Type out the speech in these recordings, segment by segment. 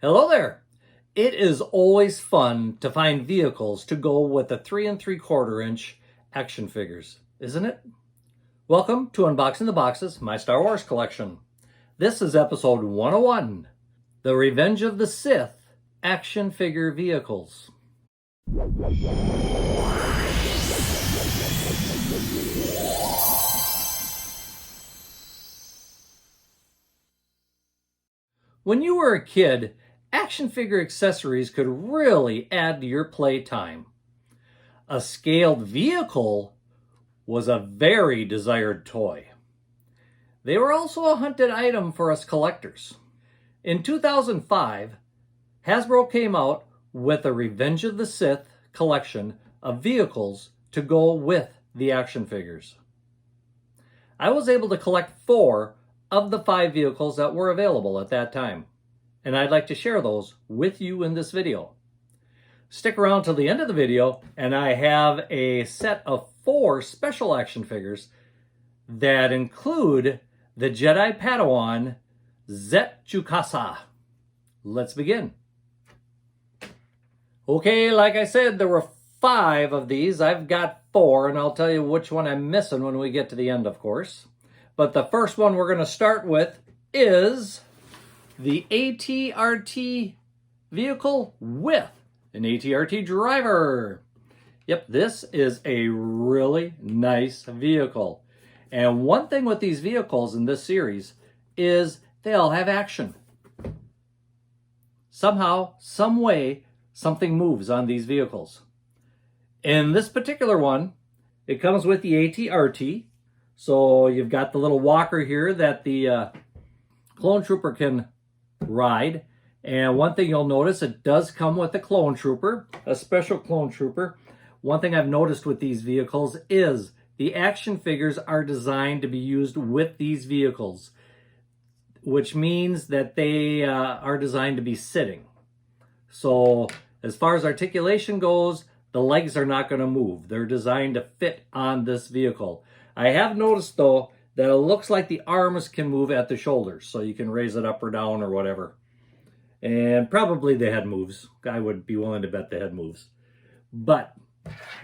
Hello there! It is always fun to find vehicles to go with the 3 3/4 inch action figures, isn't it? Welcome to Unboxing the Boxes, my Star Wars collection. This is episode 101, the Revenge of the Sith action figure vehicles. When you were a kid, action figure accessories could really add to your play time. A scaled vehicle was a very desired toy. They were also a hunted item for us collectors. In 2005, Hasbro came out with a Revenge of the Sith collection of vehicles to go with the action figures. I was able to collect 4 of the 5 vehicles that were available at that time, and I'd like to share those with you in this video. Stick around till the end of the video, and I have a set of 4 special action figures that include the Jedi Padawan Zet Chewbacca. Let's begin. Okay, like I said, there were 5 of these. I've got 4, and I'll tell you which one I'm missing when we get to the end, of course. But the first one we're going to start with is the ATRT Vehicle with an ATRT driver. Yep, this is a really nice vehicle. And one thing with these vehicles in this series is they all have action. Somehow, some way, something moves on these vehicles. In this particular one, it comes with the ATRT. So you've got the little walker here that the clone trooper can ride. And one thing you'll notice, it does come with a clone trooper, a special clone trooper. One thing I've noticed with these vehicles is the action figures are designed to be used with these vehicles, which means that they are designed to be sitting. So as far as articulation goes, the legs are not going to move. They're designed to fit on this vehicle. I have noticed, though, that it looks like the arms can move at the shoulders, so you can raise it up or down or whatever. And probably the head moves. I would be willing to bet the head moves. But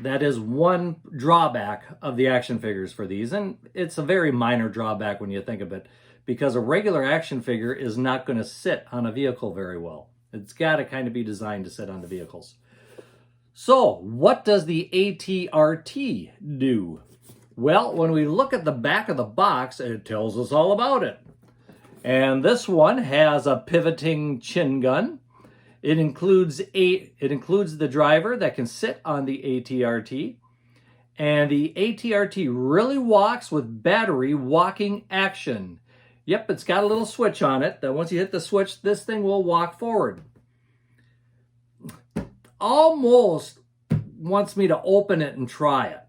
that is one drawback of the action figures for these, and it's a very minor drawback when you think of it, because a regular action figure is not going to sit on a vehicle very well. It's got to kind of be designed to sit on the vehicles. So, what does the ATRT do? Well, when we look at the back of the box, it tells us all about it. And this one has a pivoting chin gun. It includes the driver that can sit on the ATRT. And the ATRT really walks with battery walking action. Yep, it's got a little switch on it that once you hit the switch, this thing will walk forward. Almost wants me to open it and try it.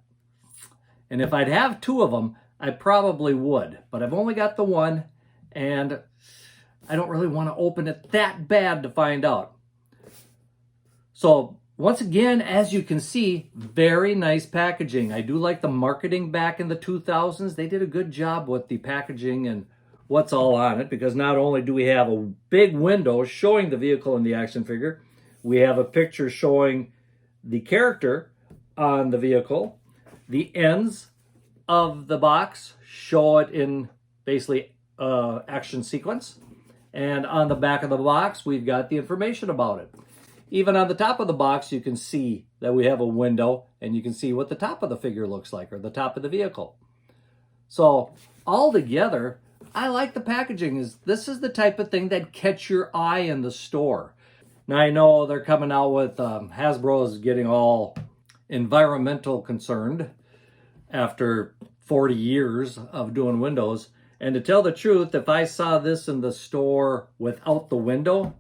And if I'd have 2 of them, I probably would. But I've only got the one, and I don't really want to open it that bad to find out. So, once again, as you can see, very nice packaging. I do like the marketing back in the 2000s. They did a good job with the packaging and what's all on it, because not only do we have a big window showing the vehicle and the action figure, we have a picture showing the character on the vehicle. The ends of the box show it in basically action sequence. And on the back of the box, we've got the information about it. Even on the top of the box, you can see that we have a window, and you can see what the top of the figure looks like, or the top of the vehicle. So altogether, I like the packaging. This is the type of thing that catch your eye in the store. Now I know they're coming out with Hasbro is getting all environmental concerned after 40 years of doing windows. And to tell the truth, if I saw this in the store without the window,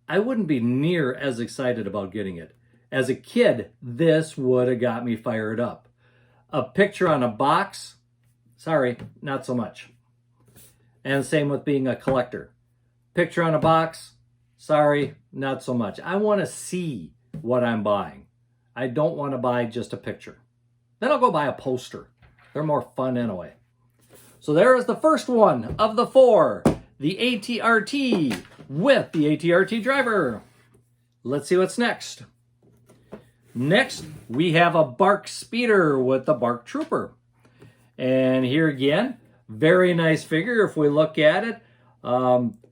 I wouldn't be near as excited about getting it. As a kid, this would have got me fired up. A picture on a box, sorry, not so much. And same with being a collector. Picture on a box, sorry, not so much. I want to see what I'm buying. I don't want to buy just a picture. Then I'll go buy a poster. They're more fun anyway. So there is the first one of the 4, the ATRT with the ATRT driver. Let's see what's next. Next, we have a Barc Speeder with the Barc Trooper. And here again, very nice figure if we look at it.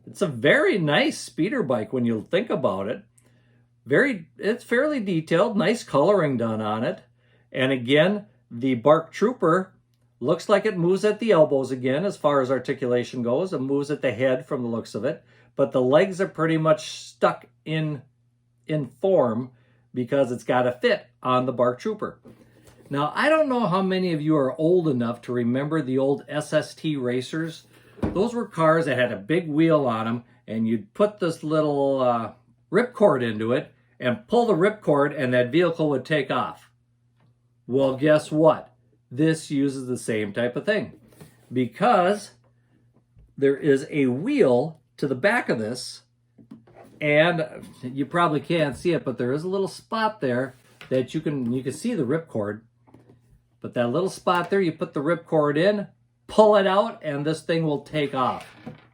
It's a very nice speeder bike when you think about it. It's fairly detailed, nice coloring done on it. And again, the Barc Trooper looks like it moves at the elbows again as far as articulation goes. It moves at the head from the looks of it. But the legs are pretty much stuck in form because it's got to fit on the Barc Trooper. Now, I don't know how many of you are old enough to remember the old SST racers. Those were cars that had a big wheel on them, and you'd put this little ripcord into it and pull the ripcord, and that vehicle would take off. Well, guess what? This uses the same type of thing because there is a wheel to the back of this, and you probably can't see it, but there is a little spot there that you can see the ripcord. But that little spot there, you put the ripcord in, pull it out, and this thing will take off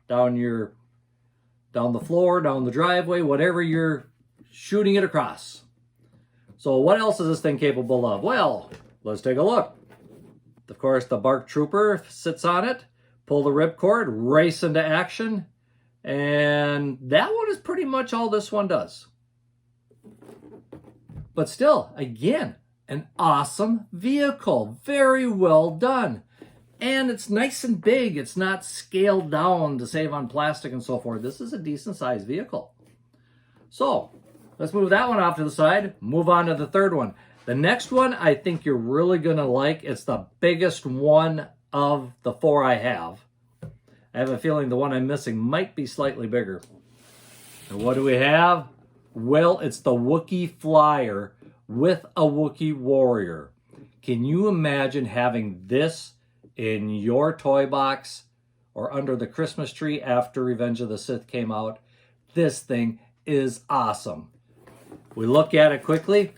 down the floor, down the driveway, whatever you're shooting it across. So what else is this thing capable of? Well, let's take a look. Of course, the Barc Trooper sits on it, pull the ripcord, race into action, and that one is pretty much all this one does. But still, again, an awesome vehicle. Very well done. And it's nice and big. It's not scaled down to save on plastic and so forth. This is a decent sized vehicle. So let's move that one off to the side. Move on to the third one. The next one I think you're really going to like. It's the biggest one of the four I have. I have a feeling the one I'm missing might be slightly bigger. And what do we have? Well, it's the Wookiee Flyer with a Wookiee warrior. Can you imagine having this in your toy box or under the Christmas tree after Revenge of the Sith came out? This thing is awesome. We look at it quickly.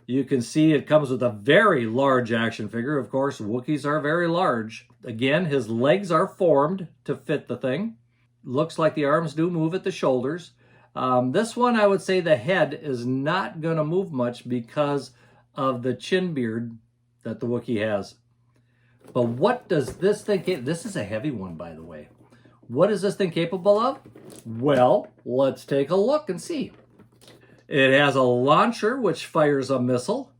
You can see it comes with a very large action figure. Of course, Wookiees are very large. Again, his legs are formed to fit the thing. Looks like the arms do move at the shoulders. This one, I would say the head is not going to move much because of the chin beard that the Wookiee has. But what does this thing... This is a heavy one, by the way. What is this thing capable of? Well, let's take a look and see. It has a launcher which fires a missile.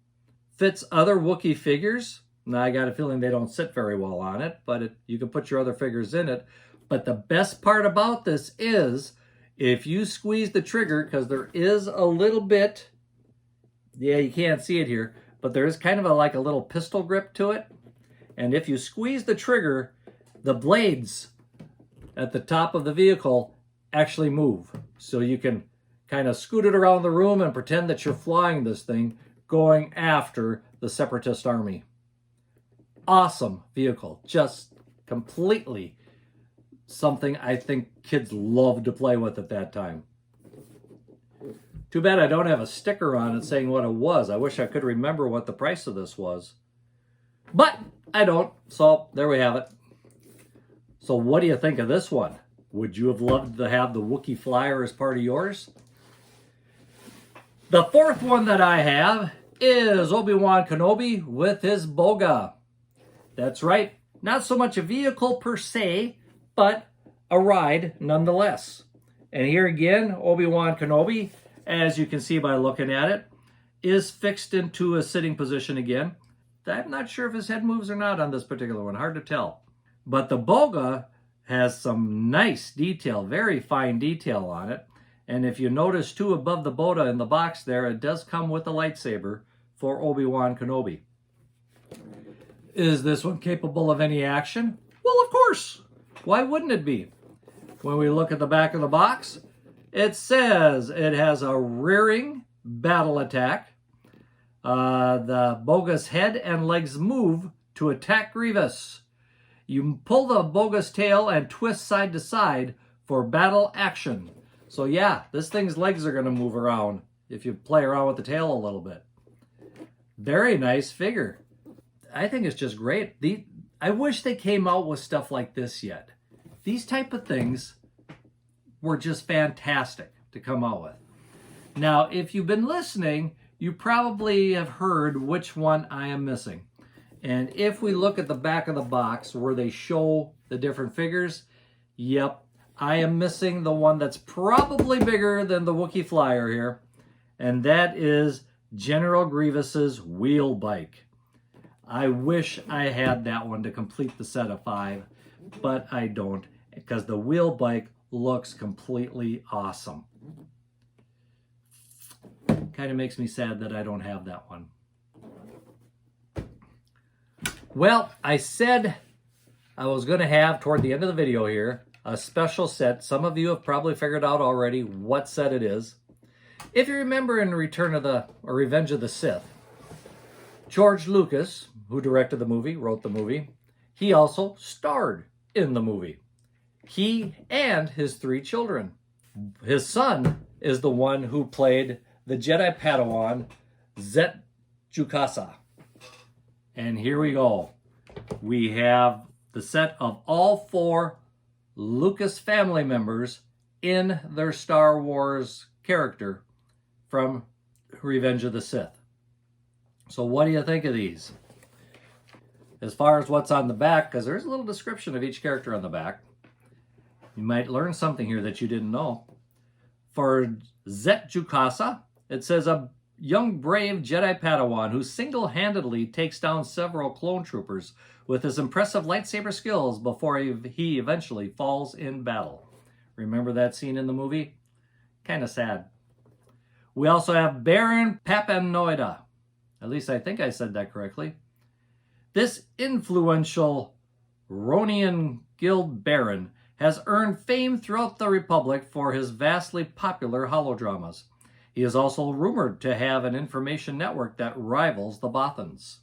Fits other Wookiee figures. Now, I got a feeling they don't sit very well on it, but you can put your other figures in it. But the best part about this is... if you squeeze the trigger, because there is a little bit, yeah, you can't see it here, but there is kind of like a little pistol grip to it. And if you squeeze the trigger, the blades at the top of the vehicle actually move. So you can kind of scoot it around the room and pretend that you're flying this thing going after the Separatist army. Awesome vehicle. Just completely something I think kids loved to play with at that time. Too bad I don't have a sticker on it saying what it was. I wish I could remember what the price of this was. But I don't, so there we have it. So what do you think of this one? Would you have loved to have the Wookiee Flyer as part of yours? The fourth one that I have is ObiWan Kenobi with his Boga. That's right, not so much a vehicle per se, but a ride nonetheless. And here again, ObiWan Kenobi, as you can see by looking at it, is fixed into a sitting position again. I'm not sure if his head moves or not on this particular one, hard to tell. But the Boga has some nice detail, very fine detail on it. And if you notice too, above the Boga in the box there, it does come with a lightsaber for ObiWan Kenobi. Is this one capable of any action? Well, of course. Why wouldn't it be? When we look at the back of the box, it says it has a rearing battle attack. The Boga's head and legs move to attack Grievous. You pull the Boga's tail and twist side to side for battle action. So yeah, this thing's legs are going to move around if you play around with the tail a little bit. Very nice figure. I think it's just great. I wish they came out with stuff like this yet. These type of things, were just fantastic to come out with. Now, if you've been listening, you probably have heard which one I am missing. And if we look at the back of the box where they show the different figures, yep, I am missing the one that's probably bigger than the Wookiee Flyer here, and that is General Grievous's Wheel Bike. I wish I had that one to complete the set of 5, but I don't, because the Wheel Bike looks completely awesome. Kind of makes me sad that I don't have that one. Well, I said I was going to have, toward the end of the video here, a special set. Some of you have probably figured out already what set it is. If you remember in Revenge of the Sith, George Lucas, who directed the movie, wrote the movie, he also starred in the movie. He and his 3 children. His son is the one who played the Jedi Padawan, Zet Jukasa. And here we go. We have the set of all 4 Lucas family members in their Star Wars character from Revenge of the Sith. So what do you think of these? As far as what's on the back, because there's a little description of each character on the back, you might learn something here that you didn't know. For Zet Jukasa, it says a young brave Jedi Padawan who single-handedly takes down several clone troopers with his impressive lightsaber skills before he eventually falls in battle. Remember that scene in the movie? Kind of sad. We also have Baron Papanoida. At least I think I said that correctly. This influential Ronian Guild Baron has earned fame throughout the Republic for his vastly popular holodramas. He is also rumored to have an information network that rivals the Bothans.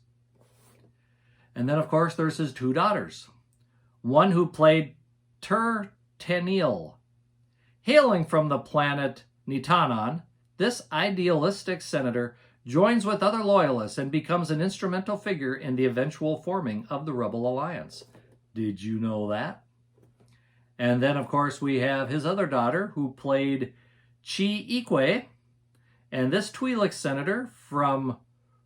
And then, of course, there's his 2 daughters. One who played Tenil. Hailing from the planet Nitanon, this idealistic senator joins with other loyalists and becomes an instrumental figure in the eventual forming of the Rebel Alliance. Did you know that? And then, of course, we have his other daughter who played Chi Ikwe. And this Twi'lek senator from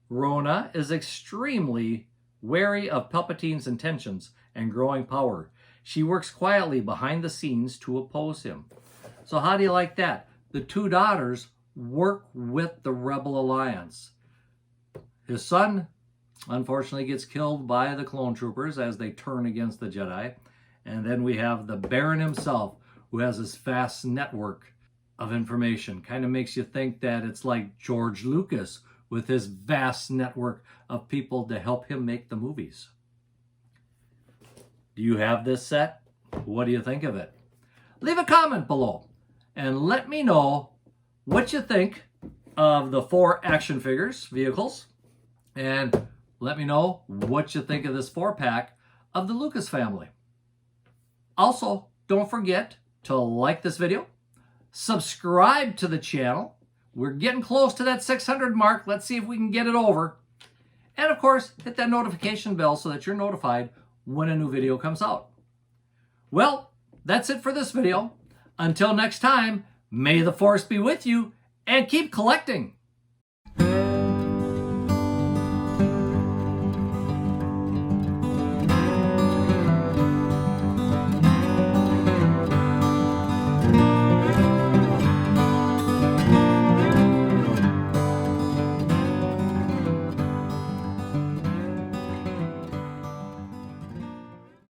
Rona is extremely wary of Palpatine's intentions and growing power. She works quietly behind the scenes to oppose him. So how do you like that? The 2 daughters work with the Rebel Alliance. His son, unfortunately, gets killed by the clone troopers as they turn against the Jedi. And then we have the Baron himself, who has this vast network of information. Kind of makes you think that it's like George Lucas with his vast network of people to help him make the movies. Do you have this set? What do you think of it? Leave a comment below and let me know what you think of the 4 action figures, vehicles, and let me know what you think of this 4-pack of the Lucas family. Also, don't forget to like this video, subscribe to the channel. We're getting close to that 600 mark. Let's see if we can get it over. And of course, hit that notification bell so that you're notified when a new video comes out. Well, that's it for this video. Until next time, may the Force be with you and keep collecting.